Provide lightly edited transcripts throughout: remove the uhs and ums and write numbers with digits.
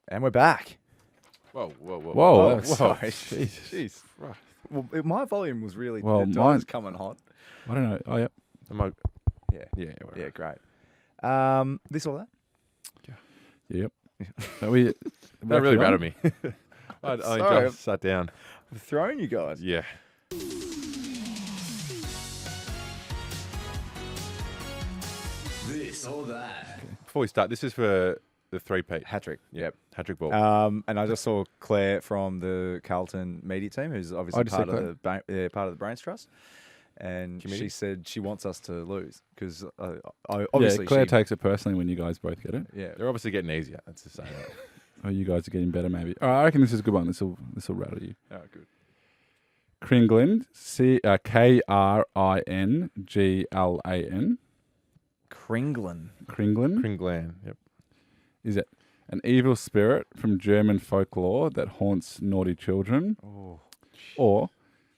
And we're back. Whoa. Oh, sorry. Jeez. Right. Well, my volume was really... Well, the dial's mine's coming hot. I don't know. Oh, yeah. Yeah. Whatever. Yeah, great. This or that? Yep. Are we, That really on? battered me. I Sorry. just sat down. I'm throwing you guys. Yeah. This or that. Before we start, this is for the three-peat. Hat-trick. Yep. Hat-trick ball. And I just saw Claire from the Carlton media team, who's obviously just part see of part of the Brains Trust. And Committee? she said she wants us to lose because Yeah, obviously Claire she, takes it personally when you guys both get it. yeah. They're obviously getting easier. That's the same. Or you guys are getting better, maybe. All right, I reckon this is a good one. This will rattle you. Oh, good. Kringlan, Kringlan. Kringlan. Kringlan Kringlan. Yep. is it an evil spirit from German folklore that haunts naughty children, Oh. or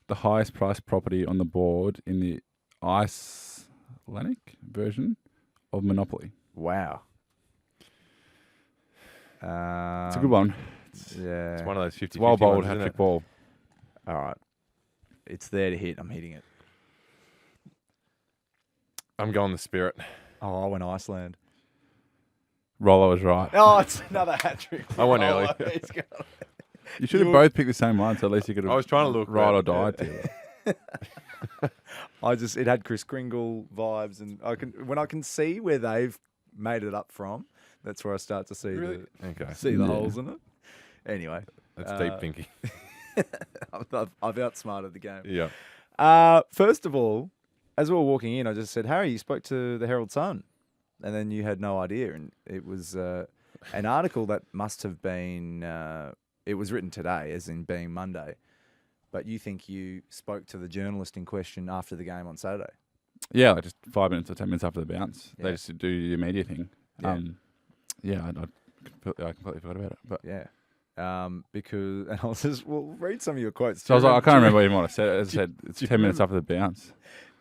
the highest priced property on the board in the Icelandic version of Monopoly? Wow. It's a good one. Yeah. It's one of those 50 Well bowled, ones, hat isn't trick it? ball. All right. It's there to hit. I'm hitting it. I'm going the spirit. Oh, I went Iceland. Rollo was right. Oh, it's another hat trick. I went early. He's got- You should have both picked the same one, so at least you could have I was trying to look right or but- died. it had Chris Kringle vibes, and when I can see where they've made it up from, that's where I start to see Okay. the Yeah. holes in it. Anyway, That's deep thinking. I've outsmarted the game. Yeah. First of all, as we were walking in, I just said, Harry, you spoke to the Herald Sun. And then you had no idea. And it was an article that must have been, it was written today, as in being Monday. But you think you spoke to the journalist in question after the game on Saturday? Yeah, like just 5 minutes or 10 minutes after the bounce. Yeah. They just do your media thing. Yeah. I completely forgot about it. But Yeah. Because, and I was just, well, read some of your quotes. so I was like, I can't remember Do even what I said. As I said, it's 10 minutes after the bounce.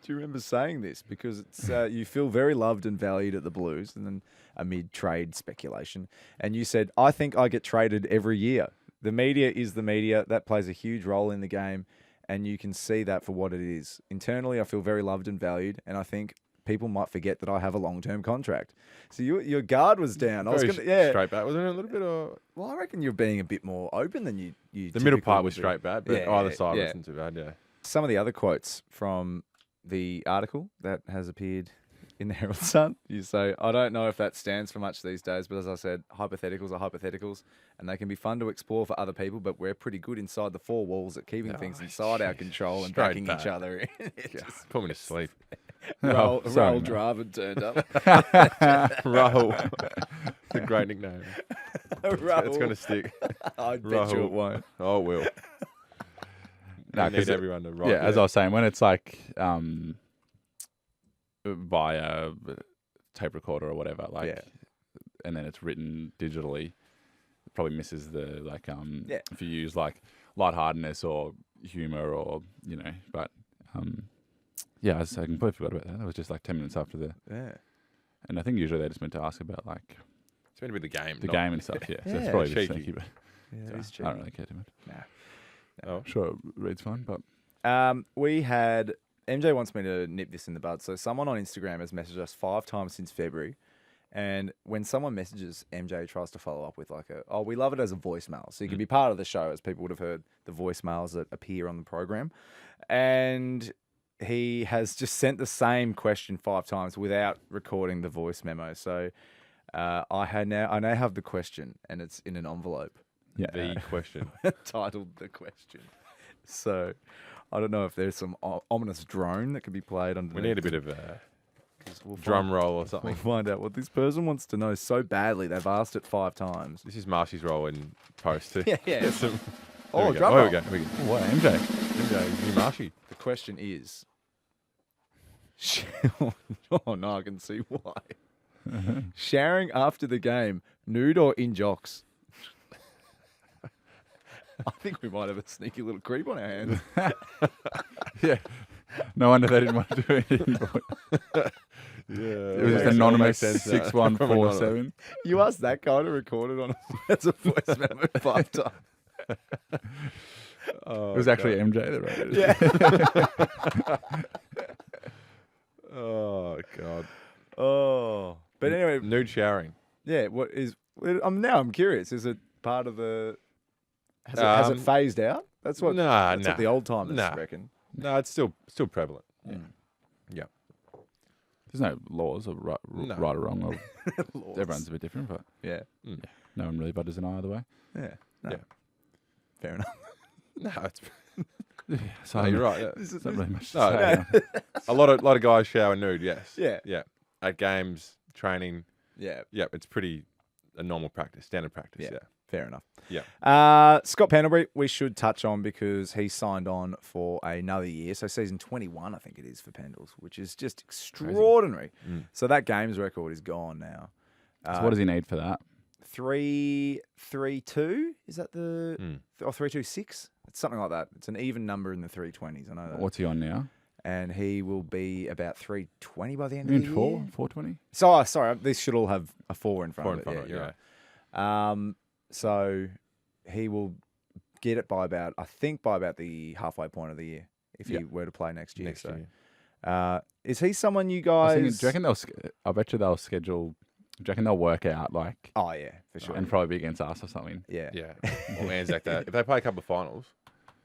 you remember saying this? Because it's you feel very loved and valued at the Blues, and then amid trade speculation. And you said, I think I get traded every year. The media is the media. That plays a huge role in the game, and you can see that for what it is. Internally, I feel very loved and valued, and I think people might forget that I have a long-term contract. So your guard was down. I was Very gonna, yeah. straight back. Wasn't it a little bit of... Well, I reckon you're being a bit more open than you The middle typically part would was be. straight bad, but Yeah, either side yeah. wasn't too bad, yeah. Some of the other quotes from the article that has appeared in the Herald Sun, you say, I don't know if that stands for much these days, but as I said, hypotheticals are hypotheticals, and they can be fun to explore for other people, but we're pretty good inside the four walls at keeping things inside our control and Straight backing each back. other in. Yeah, put me to sleep. Raoul sorry, mate. Draven turned up. Rahul. It's a great nickname. It's going to stick. I bet you it Rahul. won't. Oh, it will. No, I 'cause need it- everyone to write. Yeah, as I was saying, when it's like via tape recorder or whatever, like, Yeah. and then it's written digitally, it probably misses the Yeah. if you use like lightheartedness or humor or but yeah, I completely forgot about that. That was just like 10 minutes after Yeah. and I think usually they're just meant to ask about like It's meant to be the game. the not- game and stuff. Yeah, so Yeah. it's probably just Cheeky. sneaky, but Yeah, it is I don't really care too much. Nah. Oh. Sure, it reads fine, but We had MJ wants me to nip this in the bud. So someone on Instagram has messaged us 5 times since February, and when someone messages, MJ tries to follow up with like we love it as a voicemail, so you can be part of the show, as people would have heard the voicemails that appear on the program, and he has just sent the same question 5 times without recording the voice memo. So I now have the question, and it's in an envelope. yeah, The question. Titled the question. So I don't know if there's some ominous drone that could be played underneath. We need a bit of a We'll drum roll or We'll something. find out what this person wants to know so badly. They've asked it 5 times. This is Marshy's role in post too. Yeah. Get some- Oh, There we go. drum There roll. we go. Here we go. oh, wow, MJ. New Marshy. The question is... oh, no, I can see why. Showering after the game, nude or in jocks? I think we might have a sneaky little creep on our hands. Yeah, No wonder they didn't want to do anything. Yeah, It was just anonymous 6147. You asked that guy to record it on as a voice memo 5 times. Oh, It was actually MJ that wrote it. Yeah. Oh god. Oh, but anyway, Nude showering. yeah. What is? I'm curious. Is it part of the? Has it phased out? That's what. Nah, That's what the old timers reckon. No, it's still prevalent. Yeah. Yeah. There's no laws of right or wrong. Laws. Everyone's a bit different, but Yeah. no one really butters an eye either way. Yeah. No. Yeah. Fair enough. No, it's So you're right. Yeah. It's not really much to No, say. A lot of guys shower nude. Yes. Yeah. Yeah. At games, training. Yeah. Yeah, it's pretty a normal practice, standard practice. Yeah. Yeah. Fair enough. Yeah. Scott Pendlebury, we should touch on because he signed on for another year. So season 21, I think it is for Pendles, which is just extraordinary. So that games record is gone now. So what does he need for that? 3-3-2? Is that the or 3-2-6? It's something like that. It's an even number in the 320s. I know that. What's he on now? And he will be about 320 by the end You of the mean year. 420? So sorry, this should all have a 4 in front of it. Four in Yeah, front of it, you're right. So he will get it by about the halfway point of the year if he were to play next year. Next so, year. Is he someone you I was thinking, guys? do you reckon I bet you they'll schedule. Do you reckon they'll work out like Oh yeah, for sure. and probably be against us or something? Yeah, Yeah. Or Anzac Day. If they play a couple of finals,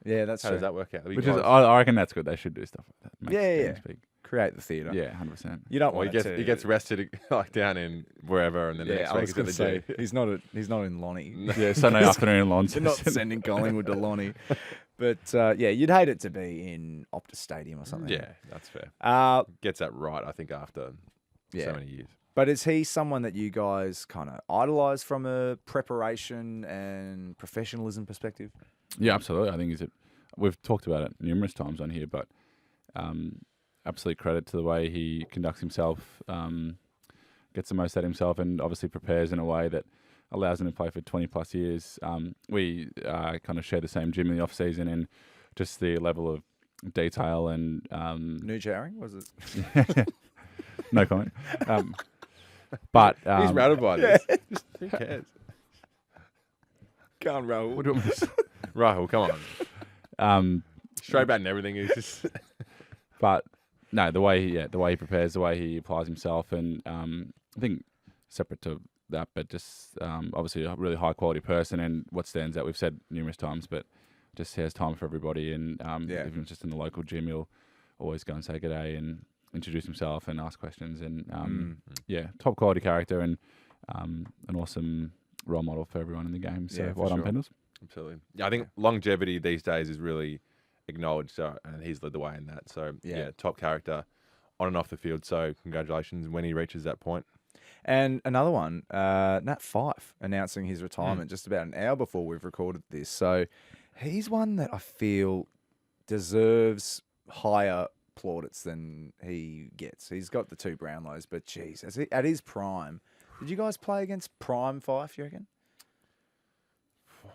yeah, that's how true. does that work out? Which is, I reckon that's good. They should do stuff like that. Makes Yeah. games big. Create the theatre. Yeah, 100%. You don't Well, want he gets rested like down in wherever, and then the Yeah, next I week was he's at going the to say G. he's not in Lonnie. Yeah, Sunday afternoon in They're Launceston. not sending Collingwood to Lonnie. But yeah, you'd hate it to be in Optus Stadium or something. Yeah, that's fair. Gets that right, I think, after so many years. But is he someone that you guys kind of idolise from a preparation and professionalism perspective? Yeah, absolutely. I think we've talked about it numerous times on here, but absolute credit to the way he conducts himself, gets the most out of himself, and obviously prepares in a way that allows him to play for 20 plus years. We kind of share the same gym in the off season, and just the level of detail and Nude showering, was it? no comment. But He's rattled by this. Just, who cares? Can't roll. what do you want me to say? Rahul, come on. Straight bat and everything. He's just But no, the way he prepares, the way he applies himself, and I think separate to that, but just obviously a really high quality person. And what stands out, we've said numerous times, but just has time for everybody. And even just in the local gym, he'll always go and say g'day and introduce himself and ask questions. And top quality character and an awesome role model for everyone in the game. So Yeah, for well done, sure. Pendles. absolutely. Yeah, I think longevity these days is really acknowledged, and he's led the way in that. So Yeah. top character on and off the field. So congratulations when he reaches that point. And another one, Nat Fyfe announcing his retirement just about an hour before we've recorded this. So he's one that I feel deserves higher plaudits than he gets. He's got the 2 Brownlows, but geez, at his prime, did you guys play against prime Fyfe, you reckon?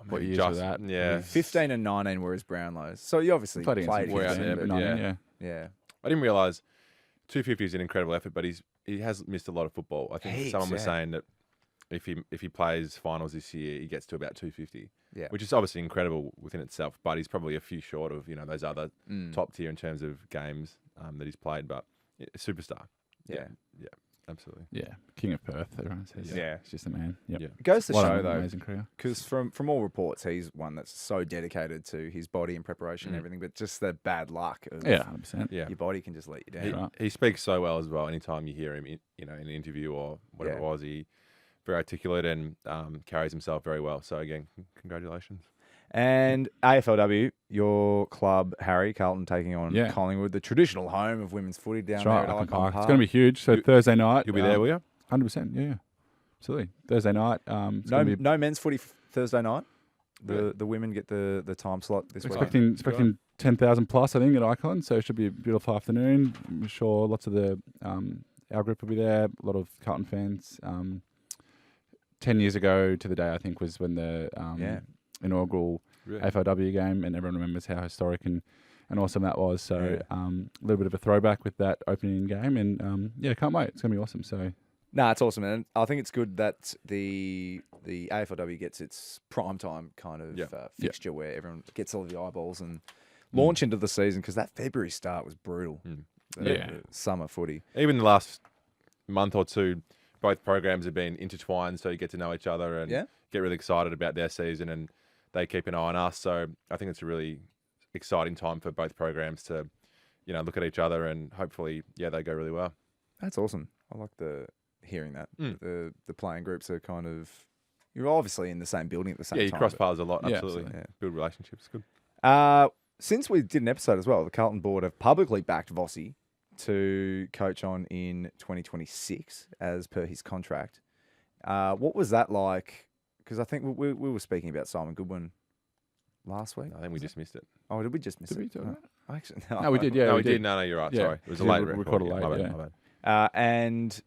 What years Just- was that? Yeah. 15 and 19 were his Brownlows. So you obviously Played against played him way against out him. there, but but No, yeah. yeah. I didn't realise 250 is an incredible effort, but he has missed a lot of football. I think Heaps, someone was yeah. saying that if he plays finals this year, he gets to about 250. Yeah. Which is obviously incredible within itself, but he's probably a few short of those other Mm. top tier in terms of games that he's played. But superstar. Yeah. Yeah, absolutely. Yeah, King of Perth, everyone says. Yeah. He's just a man. Yep. Yeah. It goes to What show, an though, amazing career. because from all reports, he's one that's so dedicated to his body and preparation and everything, but just the bad luck of Yeah, 100%. Yeah. your body can just let you down. He, Right. he speaks so well as well. Anytime you hear him, in an interview or whatever Yeah. it was, he very articulate and carries himself very well. So again, congratulations. And AFLW, your club, Harry, Carlton taking on Yeah. Collingwood, the traditional home of women's footy down That's there right, at Icon Icon Park. Park. It's going to be huge. So Thursday night. You'll be there, will you? 100%. Yeah, absolutely. Thursday night. It's No, gonna be no men's footy Thursday night. The women get the time slot this week. expecting 10,000 plus, I think, at Icon. So it should be a beautiful afternoon. I'm sure lots of our group will be there. A lot of Carlton fans. 10 years ago to the day, I think, was when the inaugural Really? AFLW game, and everyone remembers how historic and and awesome that was. So a little bit of a throwback with that opening game, and can't wait. It's gonna be awesome. So. Nah, it's awesome, and I think it's good that the AFLW gets its primetime kind of fixture where everyone gets all the eyeballs and launch into the season, because that February start was brutal. The summer footy. Even the last month or two, both programs have been intertwined, so you get to know each other and get really excited about their season, and they keep an eye on us. So I think it's a really exciting time for both programs to, look at each other, and hopefully, they go really well. That's awesome. I like hearing that. The playing groups are kind of, you're obviously in the same building at the same time. Yeah, you cross paths a lot. Yeah, absolutely. Build relationships. Good. Since we did an episode as well, the Carlton board have publicly backed Vossy to coach on in 2026 as per his contract. What was that like? Because I think we were speaking about Simon Goodwin last week. I think we just missed it. Oh, did we just miss it? Did we talk about it? Actually, No, we did. Yeah, No, we we did. No, you're right. Yeah. Sorry. It was a Yeah, late we record. recorded late, My bad. And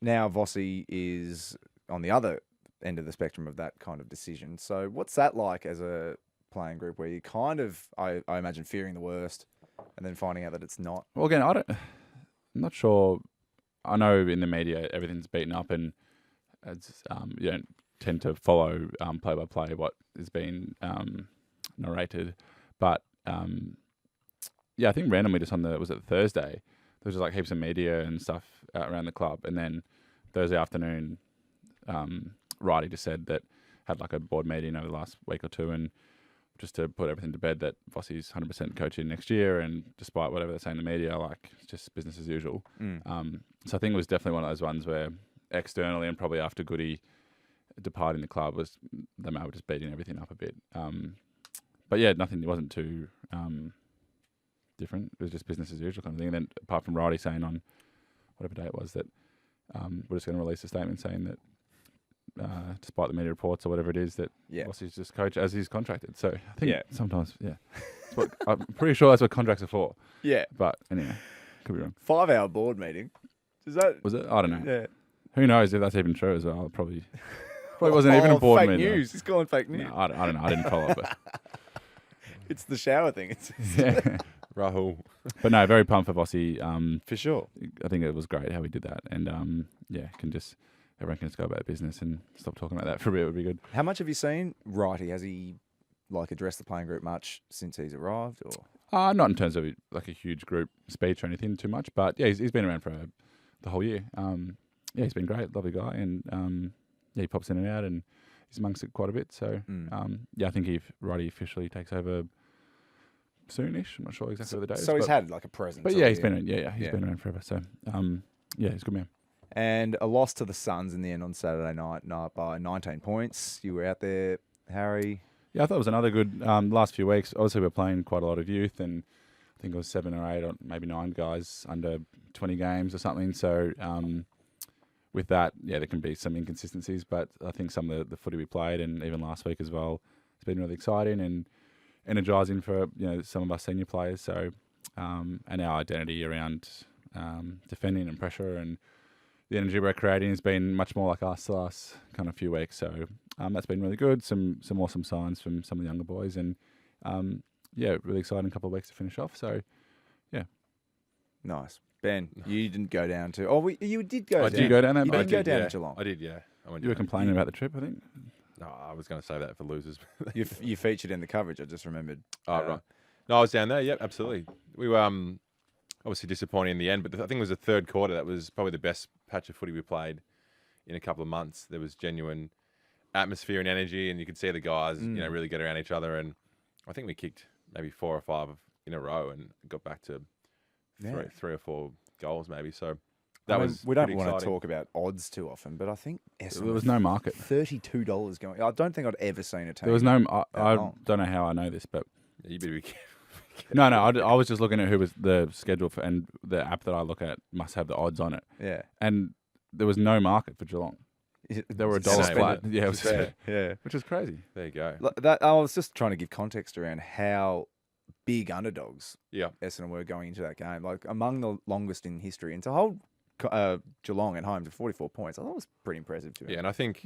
now Vossy is on the other end of the spectrum of that kind of decision. So what's that like as a playing group where you kind of, I imagine, fearing the worst and then finding out that it's not? Well, again, I'm not sure. I know in the media everything's beaten up, and it's, you don't tend to follow play by play what is being narrated. But I think randomly just was it Thursday, there was just like heaps of media and stuff around the club, and then Thursday afternoon, Righty just said that had like a board meeting over the last week or two, and just to put everything to bed that Vossy's 100% coaching next year, and despite whatever they're saying in the media, like it's just business as usual. So I think it was definitely one of those ones where externally and probably after Goody departing the club was they were just beating everything up a bit. But yeah, nothing. It wasn't too different. It was just business as usual kind of thing. And then apart from Righty saying on whatever day it was that we're just going to release a statement saying that despite the media reports or whatever it is, that Vossy's just coach as he's contracted. So I think sometimes, I'm pretty sure that's what contracts are for. Yeah. But anyway, could be wrong. 5-hour board meeting. Was it? I don't know. Yeah. Who knows if that's even true as well? Probably wasn't even a board fake meeting. News. He's calling fake news. No, I don't know. I didn't follow it. But it's the shower thing. Rahul. But no, very pumped for Vossy. For sure. I think it was great how he did that. And everyone can just go about business and stop talking about that for a bit. It would be good. How much have you seen Righty? Has he addressed the playing group much since he's arrived? Or not in terms of like a huge group speech or anything too much, but he's been around for the whole year. He's been great, lovely guy, and he pops in and out, and he's amongst it quite a bit. So I think if Righty officially takes over soonish, I'm not sure exactly the days. So he's had like a presence. But he's been been around forever. So he's a good man. And a loss to the Suns in the end on Saturday night by 19 points. You were out there, Harry. Yeah, I thought it was another good last few weeks. Obviously, we're playing quite a lot of youth, and I think it was 7 or 8 or maybe 9 guys under 20 games or something. So with that, there can be some inconsistencies, but I think some of the footy we played, and even last week as well, it's been really exciting and energising for some of us senior players. So and our identity around defending and pressure and the energy we're creating has been much more like us the last kind of few weeks. So that's been really good. Some awesome signs from some of the younger boys, and really exciting couple of weeks to finish off. So nice. Ben, you didn't go down to... Oh, you did go down. Did you go down there? You did go down to Geelong. I did, yeah. You were complaining about the trip, I think? No, I was going to say that for losers. You featured in the coverage, I just remembered. Oh, right. No, I was down there, yep, absolutely. We were obviously disappointing in the end, but I think it was the third quarter that was probably the best patch of footy we played in a couple of months. There was genuine atmosphere and energy, and you could see the guys, really get around each other. And I think we kicked maybe 4 or 5 in a row and got back to 3 or 4 goals maybe. So that was we don't pretty want exciting. to talk about odds too often, but I think there was no market. $32 going. I don't think I'd ever seen a team. There was no. I don't know how I know this, but you better be careful. No. I was just looking at who was the schedule for, and the app that I look at must have the odds on it. Yeah, and there was no market for Geelong. There were $1 flat. Yeah, it was yeah, which is crazy. There you go. I was just trying to give context around how big underdogs Essendon were going into that game. Like among the longest in history, and to hold Geelong at home to 44 points, I thought it was pretty impressive too. Yeah, and I think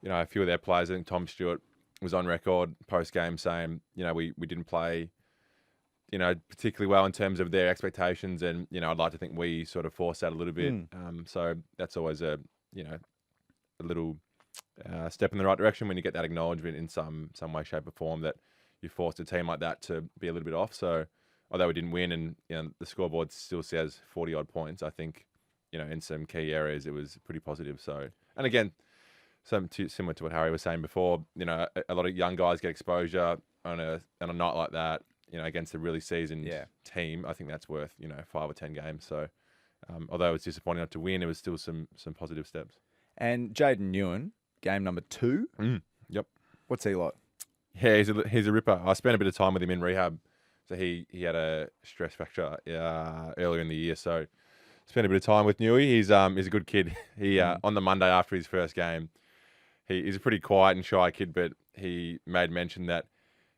a few of their players. I think Tom Stewart was on record post game saying, we didn't play particularly well in terms of their expectations, and I'd like to think we sort of forced that a little bit. So that's always a little step in the right direction when you get that acknowledgement in some way, shape, or form that you forced a team like that to be a little bit off. So although we didn't win, and the scoreboard still says 40 odd points, I think in some key areas it was pretty positive. So, and again, similar to what Harry was saying before, a lot of young guys get exposure on a night like that, against a really seasoned team. I think that's worth 5 or 10 games. So although it was disappointing not to win, it was still some positive steps. And Jaden Ewan, game number 2. Yep. What's he like? Yeah, he's a ripper. I spent a bit of time with him in rehab. So he had a stress fracture earlier in the year. So spent a bit of time with Newey. He's a good kid. He on the Monday after his first game, he's a pretty quiet and shy kid, but he made mention that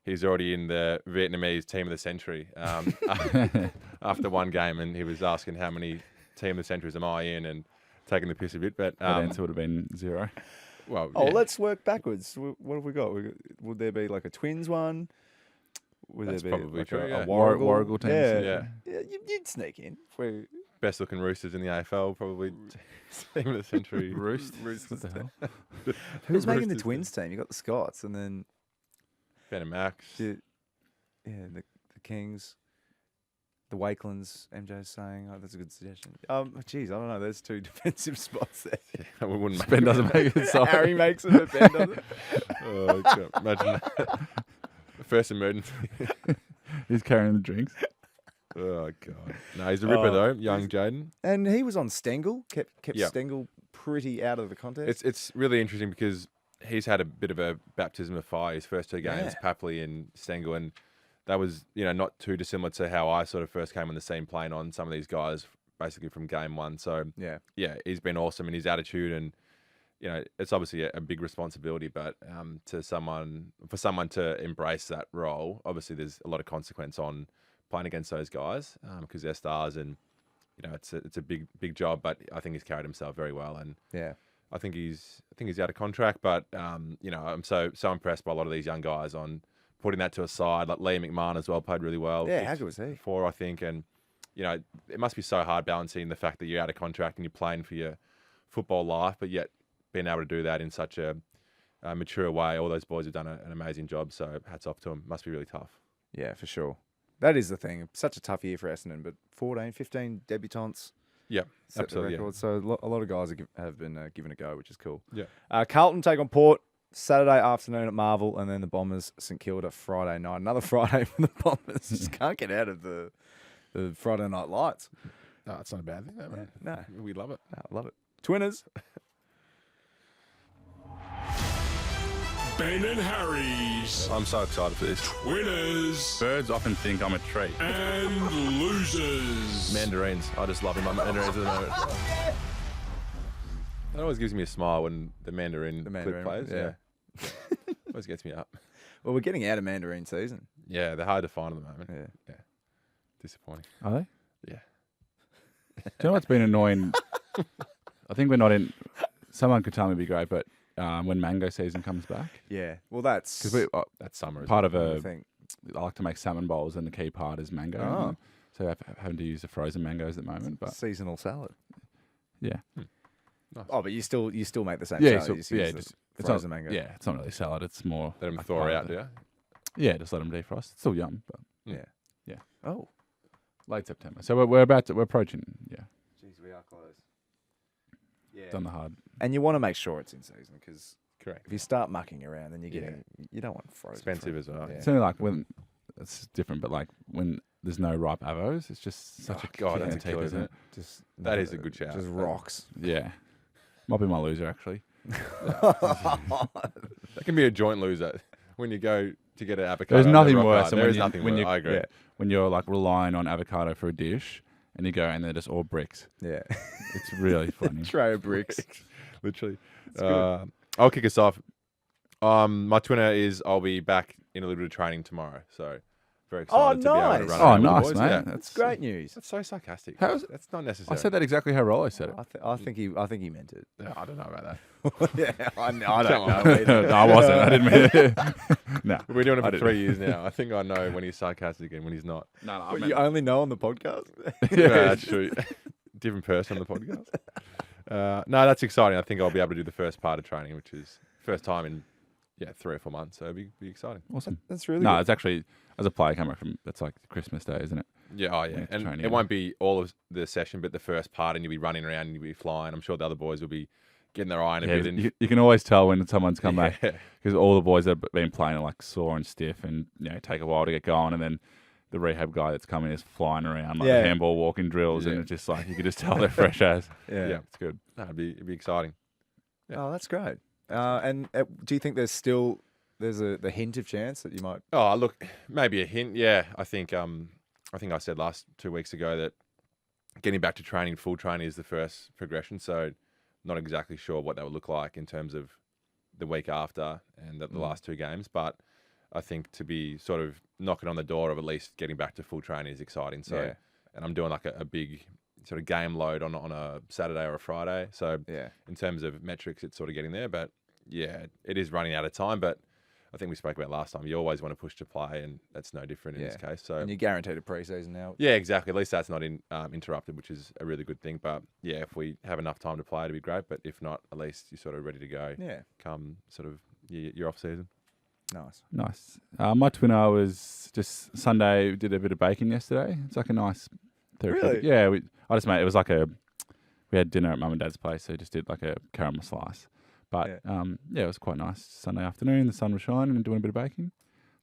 he's already in the Vietnamese team of the century after one game, and he was asking how many team of the centuries am I in, and taking the piss a bit. But that answer would have been 0. Well, let's work backwards. What have we got? Would there be like a twins one? Would That's there be probably like true, a yeah. Warrigal team? Yeah. You'd sneak in. Best looking Roosters in the AFL, probably team of the century. Roosters. What the hell? Who's making the Roosters. twins team? You got the Scots, and then Ben and Max. the Kings, the Wakelands. MJ's saying, that's a good suggestion. Geez, I don't know. There's 2 defensive spots there. We wouldn't Ben doesn't make it solid. Harry makes it, but Ben doesn't. Oh, God. Imagine that. First emergency. He's carrying the drinks. Oh, God. No, he's a ripper, though, young Jaden. And he was on Stengel, kept Yeah. Stengel pretty out of the contest. It's really interesting because he's had a bit of a baptism of fire. His first 2 games, Papley and Stengel, and that was, not too dissimilar to how I sort of first came on the scene playing on some of these guys basically from game 1. So, yeah, he's been awesome in his attitude, and, it's obviously a big responsibility, but for someone to embrace that role, obviously there's a lot of consequence on playing against those guys because they're stars, and, it's a big job, but I think he's carried himself very well, and I think he's out of contract, but I'm so impressed by a lot of these young guys on putting that to a side. Like Liam McMahon as well played really well. Yeah, how good was he? 4, I think, and it must be so hard balancing the fact that you're out of contract and you're playing for your football life, but yet being able to do that in such a mature way. All those boys have done an amazing job, so hats off to them. Must be really tough. Yeah, for sure. That is the thing. Such a tough year for Essendon, but 14, 15 debutants. Yeah, Set absolutely. the record. So a lot of guys have been given a go, which is cool. Yeah. Carlton take on Port Saturday afternoon at Marvel, and then the Bombers St Kilda Friday night. Another Friday for the Bombers. Just can't get out of the Friday night lights. No, it's not a bad thing, though, man. No, We love it. I love it. Twinners. Ben and Harry's I'm so excited for this. winners Birds often think I'm a treat. and losers. Mandarins. I just love them. Mandarins at the moment. That always gives me a smile when the Mandarin clip plays. yeah. Always gets me up. Well, we're getting out of Mandarin season. Yeah, they're hard to find at the moment. Yeah. Disappointing. Are they? Yeah. Do you know what's been annoying? I think we're not in. Someone could tell me it'd be great, but when mango season comes back, Yeah. Well, that's because That's summer. part of I a. think. I like to make salmon bowls, and the key part is mango. Oh. So I'm having to use the frozen mangoes at the moment, but Seasonal salad. yeah, Oh, but you still make the same yeah, salad. so, you just yeah, use the just it's frozen not, mango. yeah, it's not really salad. It's more Let them like thaw part out, of do the- you? Yeah, just let them defrost. It's still yum, but Yeah. Oh. late September. So we're approaching. Yeah, Jeez, we are close. Yeah. done the hard. And you want to make sure it's in season because Correct. if you start mucking around, then you're getting you don't want frozen. Expensive fruit. as well. Yeah. It's only like when it's different, but like when there's no ripe avos, it's just such Oh, a God, that's a antique, killer, isn't it? Just That is a good shout. Just rocks. Yeah, might be my loser actually. That can be a joint loser when you go to get an avocado. There's nothing rock worse hard. than There when is you- nothing when worse. you- I agree. yeah. When you're like relying on avocado for a dish, and you go and they're just all bricks. Yeah. It's really funny. Tray of bricks. Literally. I'll kick us off. My twinner is I'll be back in a little bit of training tomorrow. So Very Oh, excited to be able to nice. run Oh, around with the nice, boys. mate. Yeah. That's great news. That's so sarcastic. How is- That's not I necessary. said that exactly how Rollo said it. I think he meant it. Yeah, I don't know about that. Yeah, I Come don't know. on. either. No, I wasn't. I didn't mean it. No. We're doing it I for didn't. 3 years now. I think I know when he's sarcastic and when he's not. No, What, you only know on the podcast. Yeah, that's true. Different person on the podcast. No, that's exciting. I think I'll be able to do the first part of training, which is first time in 3 or 4 months. So it'll be exciting. Awesome. That's really No, good. it's actually, as a player coming from, it's like Christmas Day, isn't it? Yeah, oh yeah. Yeah, And training, it yeah. won't be all of the session, but the first part, and you'll be running around and you'll be flying. I'm sure the other boys will be getting their eye in a bit. And You can always tell when someone's come back Yeah. because all the boys that have been playing are like sore and stiff and take a while to get going, and then the rehab guy that's coming is flying around like Yeah. the handball walking drills, and Yeah. it's just like you can just tell they're fresh as. Yeah. Yeah. It's good. No, it'd be exciting. Oh, that's great. And do you think there's the hint of chance that you might? Oh, look, maybe a hint. Yeah, I think I said last 2 weeks ago that getting back to training, full training, is the first progression. So, not exactly sure what that would look like in terms of the week after and the last 2 games. But I think to be sort of knocking on the door of at least getting back to full training is exciting. So, Yeah. and I'm doing like a big sort of game load on a Saturday or a Friday. So, Yeah. in terms of metrics, it's sort of getting there. But yeah, it is running out of time. But I think we spoke about last time. You always want to push to play, and that's no different in this case. So And you're guaranteed a preseason now. yeah, exactly. At least that's not interrupted, which is a really good thing. But yeah, if we have enough time to play, it'd be great. But if not, at least you're sort of ready to go. Yeah. Come sort of your off season. Nice. Nice. My twinner was just Sunday. Did a bit of baking yesterday. It's like a nice therapeutic. Really? Yeah. I just made it was like we had dinner at mum and dad's place, so just did like a caramel slice. But it was quite nice. Sunday afternoon, the sun was shining and doing a bit of baking.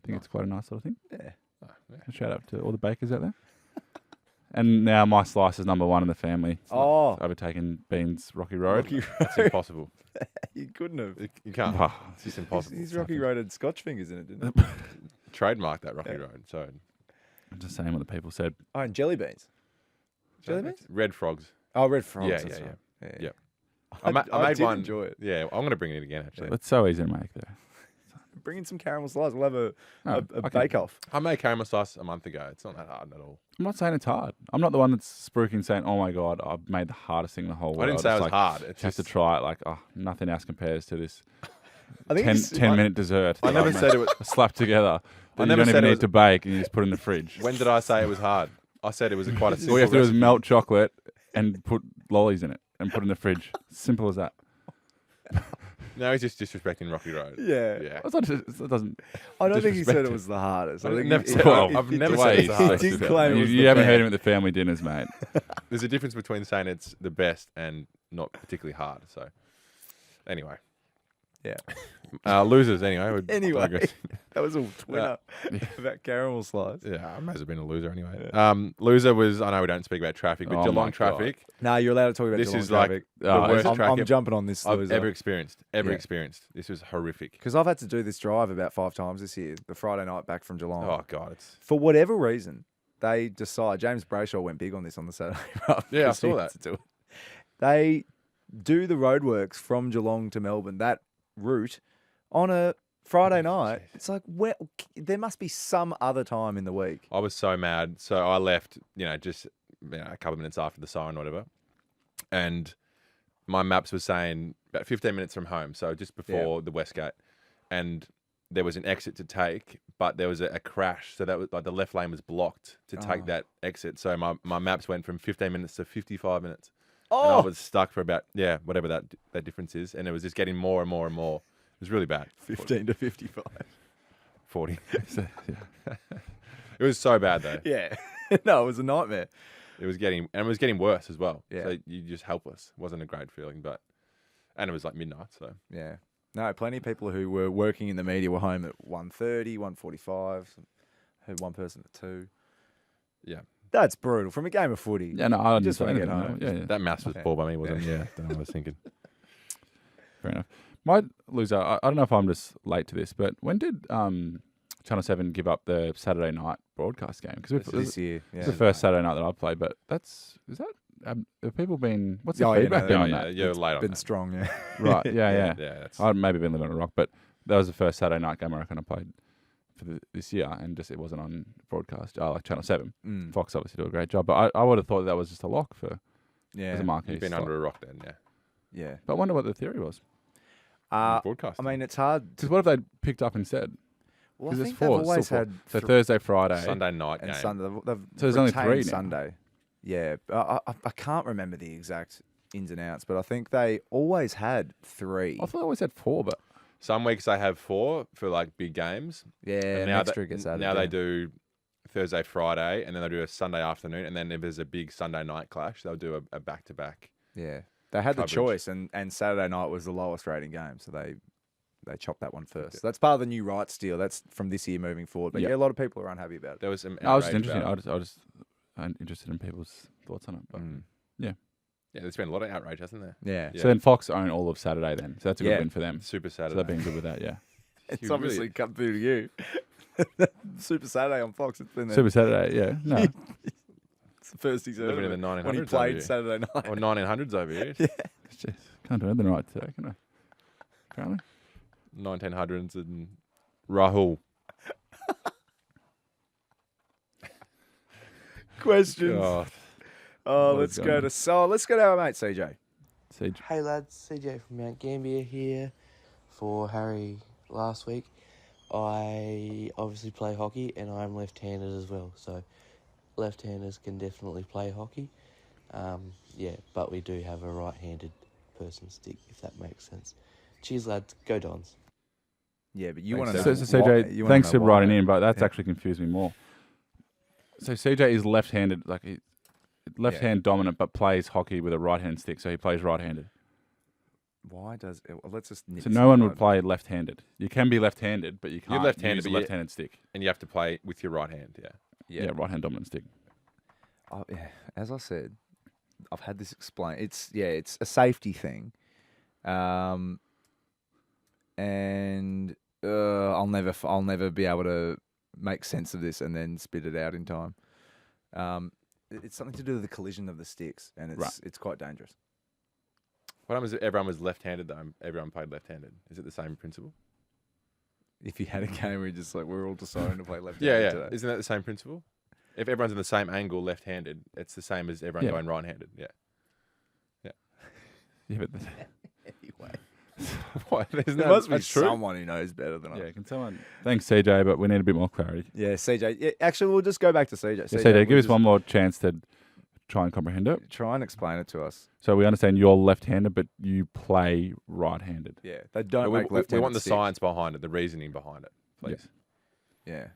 I think it's quite a nice little thing. Yeah. Oh, yeah. A shout out to all the bakers out there. And now my slice is number one in the family. It's Oh. overtaken Beans Rocky Road. Rocky That's Road. impossible. You couldn't have. You can't. Oh, It's just impossible. He's Rocky Road had Scotch fingers in it, didn't it? Trademark that Rocky Yeah. Road. So I'm just saying what the people said. Oh, and jelly beans. Jelly beans? Red frogs. Oh, red frogs. Yeah, that's yeah, right. yeah. I, I made did one. enjoy it. Yeah, I'm going to bring it again actually. It's so easy to make though. Bring in some caramel slice. We'll have a okay. bake-off. I made caramel sauce a month ago. It's not that hard at all. I'm not saying it's hard. I'm not the one that's spruiking saying, "Oh my god, I've made the hardest thing in the whole world." I didn't say it It's was like, hard. It's Have to just try it. Like, nothing else compares to this I think 10-minute dessert. I that never I've said it was. slapped together. That you never don't said even it need was- to bake, and you just put it in the fridge. When did I say it was hard? I said it was quite a simple All you have to do is recipe. melt chocolate and put lollies in it and put it in the fridge. Simple as that. No, he's just disrespecting Rocky Road. Yeah. Yeah. It's not just, it doesn't. I don't think he said disrespect it was the hardest. I I've think never he- said- Well, I've he never did- said it's he the hardest. did claim it You, was you the haven't heard best. him at the family dinners, mate. There's a difference between saying it's the best and not particularly hard. So, anyway. Yeah. Losers, anyway. We'd Anyway, digress. that was all Twitter about caramel slice. Yeah, I may have been a loser anyway. Loser was, I know we don't speak about traffic, but Oh my Geelong God. traffic. No, you're allowed to talk about This Geelong is like traffic. the Oh, worst I'm traffic jumping on this I've ever experienced. Yeah. Experienced. This was horrific. because I've had to do this drive about 5 times this year. The Friday night back from Geelong. Oh, God. It's For whatever reason, they decide. James Brayshaw went big on this on the Saturday. run Yeah, I because he saw had that. to do it. They do the roadworks from Geelong to Melbourne, that route, on a Friday night. It's like, there must be some other time in the week. I was so mad. So I left, just a couple of minutes after the siren or whatever. And my maps were saying about 15 minutes from home. So just before the West Gate. And there was an exit to take, but there was a crash. So that was like the left lane was blocked to take that exit. So my maps went from 15 minutes to 55 minutes. And I was stuck for about, whatever that difference is. And it was just getting more and more and more. It was really bad. 15 to 55. 40. It was so bad though. Yeah. No, it was a nightmare. It was getting worse as well. Yeah. So you just helpless. It wasn't a great feeling, and it was like midnight. So Yeah. No, plenty of people who were working in the media were home at 1:30, 1:45. Heard one person at 2. yeah, That's brutal. From a game of footy. Yeah, no, I didn't Just say wanna get anything. home. No. Yeah, that maths was Yeah. poor by me, wasn't it? Yeah, that's what I was thinking. fair enough. My loser, I don't know if I'm just late to this, but when did Channel 7 give up the Saturday night broadcast game? Because This year. Yeah. it's the first Saturday night that I've played, but is that have people been? What's the Oh, yeah, feedback no, been Oh, on yeah, that? you're late on Been that. strong, yeah. Right, yeah. Yeah, that's I'd maybe been living on a rock, but that was the first Saturday night game I reckon I played. for this year, and just it wasn't on broadcast, like Channel 7. Mm. Fox obviously do a great job, but I would have thought that was just a lock for Yeah. as a marquee You've been slot. under a rock then, yeah. Yeah. But I wonder what the theory was. Broadcast. I mean, it's hard. Because what if they picked up instead? Well, I Because think there's four. they've always still four. had So Thursday, Friday. Sunday night and game. Sunday. They've So there's only retained three now. Sunday. Yeah, I can't remember the exact ins and outs, but I think they always had 3. I thought they always had 4, but Some weeks they have 4 for like big games. Yeah, And an now extra gets added. Now they yeah. do Thursday, Friday, and then they do a Sunday afternoon, and then if there's a big Sunday night clash, they'll do a back-to-back. Yeah, they had coverage. the choice, and Saturday night was the lowest rating game, so they chopped that one first. That's part of the new rights deal. That's from this year moving forward. But Yeah. yeah, a lot of people are unhappy about it. There was some no, I was just outrage interested. about- I'm interested in people's thoughts on it. But Yeah, there's been a lot of outrage, hasn't there? Yeah, Yeah. So then Fox own all of Saturday then. So that's a good Yeah. win for them. Super So Saturday. they've been good with that, yeah. it's You obviously really- come through to you. Super Saturday on Fox. It's been there. Super Saturday, yeah. No. It's the first he's heard Living of in the it, 1900s when he over played here. Saturday night. Or 1900s over here. Jeez, can't do anything right today, can I? Apparently. 1900s and Rahul. Questions. God. Oh, What let's is go going to on? let's go to our mate CJ. Siege. Hey lads, CJ from Mount Gambier here for Harry last week. I obviously play hockey and I'm left-handed as well, so left-handers can definitely play hockey. But we do have a right-handed person stick, if that makes sense. Cheers lads, go Dons. Yeah, but you Thanks, want to know. So, why- CJ, you wanna thanks know for writing why. in, but that's Yeah. actually confused me more. So CJ is left-handed, left-hand dominant, but plays hockey with a right-hand stick, so he plays right-handed. Why does it, well, let's just nip So this no one in the would play lefted-handed. You can be left-handed, but you can't left-handed, use a but you- left-handed stick. And you have to play with your right hand, yeah. Yeah, right-hand dominant stick. Yeah, as I said, I've had this explained. It's a safety thing, and I'll never be able to make sense of this and then spit it out in time. It's something to do with the collision of the sticks, and it's quite dangerous. What happens if everyone was left-handed, though? Everyone played left-handed. Is it the same principle? If you had a game where you're just like we're all deciding to play left, Yeah. today. Isn't that the same principle? If everyone's in the same angle left-handed, it's the same as everyone Yeah. going right-handed. Yeah. Yeah, but Anyway, What? Isn't there must be that's true? someone who knows better than yeah, I. can someone? Thanks, CJ, but we need a bit more clarity. Yeah, CJ. Yeah, actually, we'll just go back to CJ. Yeah, CJ, we'll give us just one more chance to try and comprehend it. Try and explain it to us. So we understand you're left-handed, but you play right-handed. Yeah, they don't We, make we, left. we want the science behind it, the reasoning behind it, please. Yeah.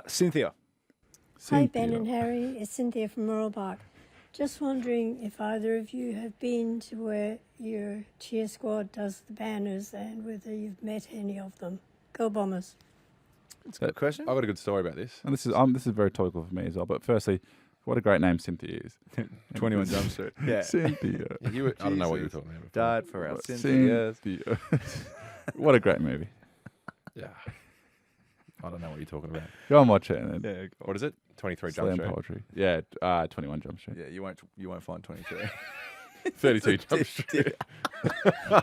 Cynthia. Hi, Ben and Harry. It's Cynthia from Mooroolbark. Just wondering if either of you have been to where your cheer squad does the banners and whether you've met any of them. Go Bombers. That's a good question. I've got a good story about this. And this is very topical for me as well. But firstly, what a great name Cynthia is. 21 Jump Street. Yeah. Cynthia. I don't know what you were Jesus. talking about. Died for our Cynthia. Cynthia. What a great movie. Yeah. I don't know what you're talking about. Go and watch it. And then Yeah. What is it? 23 Slam Jump Street. Poetry. Yeah, 21 Jump Street. Yeah, you won't find 23. 32 Jump Street.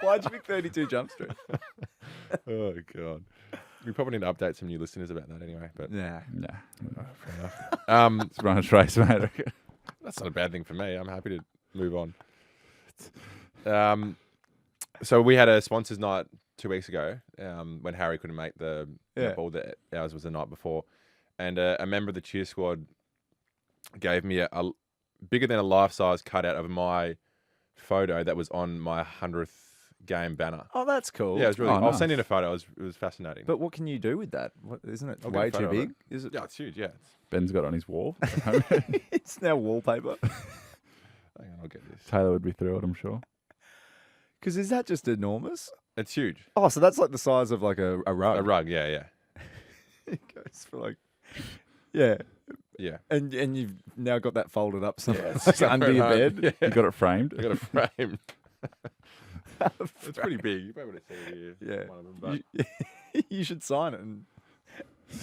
Why'd you pick 32 Jump Street? Oh, God. We probably need to update some new listeners about that anyway. But Nah. Nah. fair enough. Let's run a trace, mate. That's not a bad thing for me. I'm happy to move on. So we had a sponsors night 2 weeks ago when Harry couldn't make the ball. That ours was the night before, and a member of the cheer squad gave me a bigger than a life-size cutout of my photo that was on my 100th game banner. Oh, that's cool. Yeah, it was really. Oh, I'll nice. send in a photo. It was fascinating. But what can you do with that? Isn't it I'll get a way too photo of big? it. Is it? Yeah, it's huge. Yeah. Ben's got it on his wall. It's now wallpaper. Hang on, I'll get this. Taylor would be thrilled, I'm sure. Because is that just enormous? It's huge. Oh, so that's like the size of like a rug. A rug. Yeah. It goes for like, yeah. Yeah. And you've now got that folded up somewhere it's like under your somewhere bed. Yeah. You got it framed. I got a frame. It's pretty big. You probably see it here. Yeah. One of them, but You should sign it and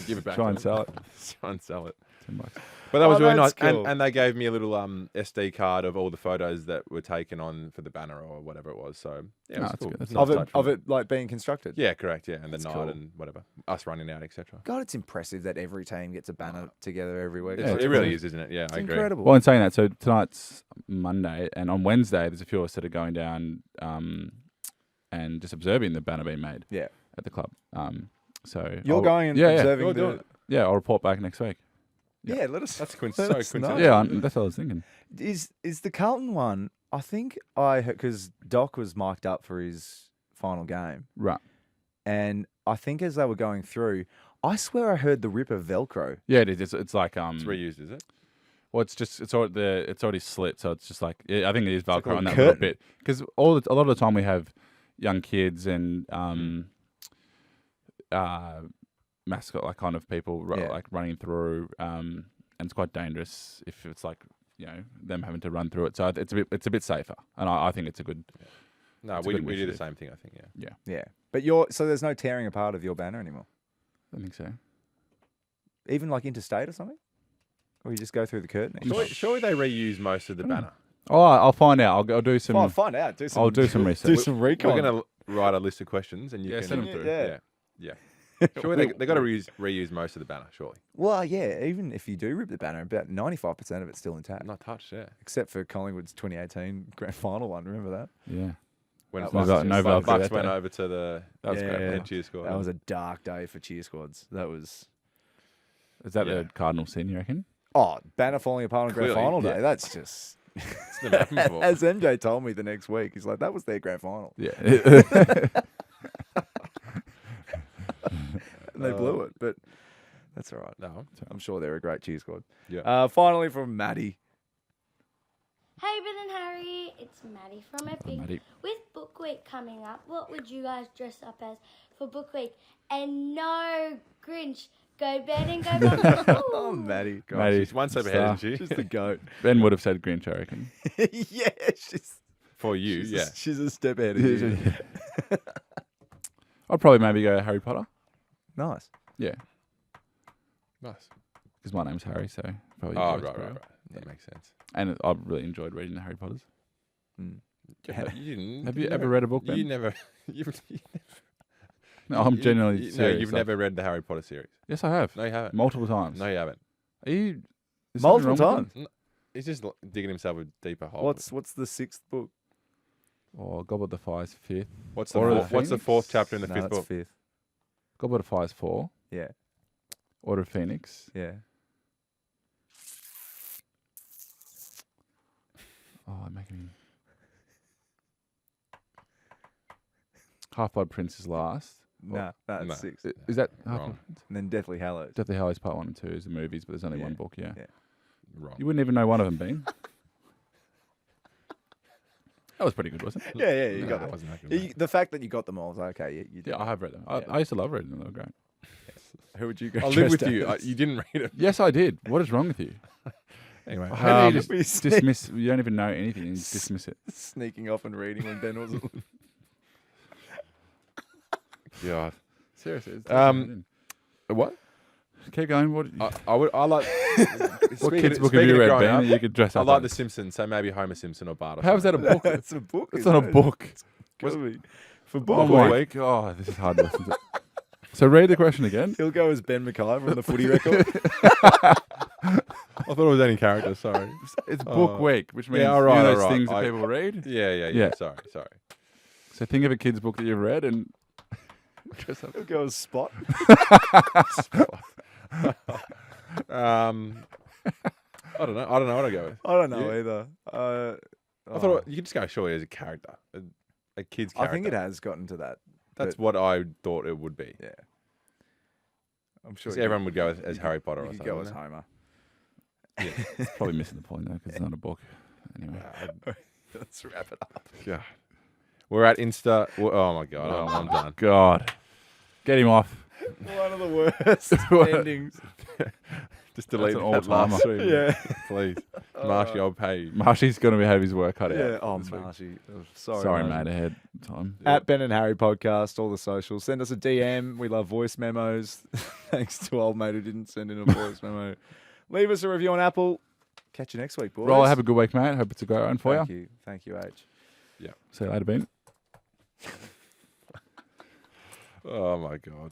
give it back. Try to and them. sell it. Try and sell it. $10. But that was Oh, really nice. that's cool. And they gave me a little SD card of all the photos that were taken on for the banner or whatever it was. So yeah, it was that's cool. good. That's Nice Of it, touch from of it like being constructed. Yeah, correct. Yeah, and the That's night cool. and whatever, us running out, etc. God, it's impressive that every team gets a banner together every week. Yeah, It really is, isn't it? Yeah, It's I agree. incredible. Well, in saying that, so tonight's Monday, and on Wednesday, there's a few of us that are going down and just observing the banner being made Yeah. at the club. So You're I'll- going and yeah, observing You're the. doing it. Yeah, I'll report back next week. Yeah, let us. That's so That's coincidental. nice. Yeah, that's what I was thinking. Is the Carlton one? I think I heard because Doc was mic'd up for his final game, Right. and I think as they were going through, I swear I heard the rip of Velcro. Yeah, it is. It's like It's reused, is it? well, it's already slit, so it's just like I think it is like a Velcro on that little little curtain. bit because a lot of the time we have young kids and mascot like kind of people Yeah. like running through, and it's quite dangerous if it's like them having to run through it. So it's a bit safer, and I think it's a good. No, It's a we good do the initiative. same thing. I think. Yeah. Yeah, but so there's no tearing apart of your banner anymore, I think so. even like interstate or something, or you just go through the curtain. Surely they reuse most of the banner. Oh, I'll find out. I'll do some. Oh, find out. Do some. I'll do some research. Do some recon. We're going to write a list of questions, and you Yeah, can send them through. Yeah. Yeah. Surely they got to reuse most of the banner. Surely Well, yeah. Even if you do rip the banner, about 95% of it's still intact, not touched. Yeah. except for Collingwood's 2018 grand final one. Remember that? Yeah. When That Bucks, was no Bucks Velcro that went day. over to the That was great. Yeah. cheer squad. That was a dark day for cheer squads. That was Is that Yeah. the Cardinal sin, you reckon? banner falling apart on grand Clearly, final day. yeah. That's just. It's never happened before. As MJ told me the next week, he's like, "That was their grand final." Yeah. And they blew it, but that's all right. No. I'm sure they're a great cheer squad. Yeah. Finally from Maddie. Hey Ben and Harry, it's Maddie from Epping. Maddie. With Book Week coming up, what would you guys dress up as for Book Week? And no Grinch, go Ben and go Bob. Oh, Maddie. God, Maddie, She's one step star. ahead, isn't she? she's the goat. Ben would have said Grinch, I reckon. Yeah, she's For you, yeah. she's a step ahead of you. I'd probably maybe go Harry Potter. Nice. Yeah, Nice. because my name's Harry, so probably. Oh, enjoy right. it. That makes sense. And I've really enjoyed reading the Harry Potters. Mm. Yeah, but you didn't. Have you ever read a book, Ben? You never. You No, I'm genuinely No, serious. you've like- never read the Harry Potter series. Yes, I have. No, you haven't. Multiple times. No, you haven't. Are you? is Multiple something wrong with times. He's just digging himself a deeper hole. What's the sixth book? it? Oh, Goblet of Fire's fifth. What's the Order of fourth, the what's the Phoenix? fourth chapter in the No, fifth that's book? fifth. Goblet of Fire's 4. Yeah, Order of Phoenix. yeah. Oh, I'm making. Half-Blood Prince is last. No, that's no. six. Is that Wrong. And then Deathly Hallows. Deathly Hallows Part 1 and 2 is the movies, but there's only Yeah. one book, yeah. Yeah. Wrong. You wouldn't even know one of them, Ben. That was pretty good, wasn't it? Yeah, you No, got it that. wasn't that good, mate. The fact that you got them all is okay. You did. Yeah, I have read them. I Yeah. used to love reading them. They were great. Who would you go? I'll live with dressed you. as? You didn't read it. Yes, I did. What is wrong with you? Anyway, How do you we just dismiss? You don't even know anything and dismiss it. Sneaking off and reading when Ben wasn't. God. Seriously. what? Keep going. What? I like. What kids' book have you read, Ben? You could dress I up. like as? The Simpsons, so maybe Homer Simpson or Bart. Or How is that a something. book? It's a book. It's isn't not a it? book. Gotta be. For Oh book my week, God, this is hard to listen to. So read the question again. he'll go as Ben McKay from the footy record. I thought it was any character. Sorry. It's book week, which means all right, you know all those right. things that I- people read. Yeah. Yeah. Sorry. So think of a kid's book that you've read and dress up. He'll go as Spot. I don't know. I don't know what I go with. I don't know You? either. I thought you could just go surely as a character, a kid's I character. think it has gotten to that. That's but- what I thought it would be. Yeah. I'm sure 'Cause you- everyone would go as you Harry could- Potter you or could something. go as wouldn't Homer. Probably missing the point though, because it's not a book. Anyway, Let's wrap it up. they? God. We're at Insta. Oh my God. I'm done. God, get him off. One of the worst endings. Just delete an that last all-timer. 3 Yeah. minutes, please. Marshy, I'll pay you. Marshy's going to have his work cut out. Yeah. Oh, this week. Marshy. Sorry, Sorry, Marshy. mate. Ahead time. At Ben and Harry podcast, all the socials. Send us a DM. We love voice memos. Thanks to old mate who didn't send in a voice memo Leave us a review on Apple. Catch you next week, boys. Roll, have a good week, mate. Hope it's a great one for Thank you. you. Thank you, H. See you later, Ben. Oh my God.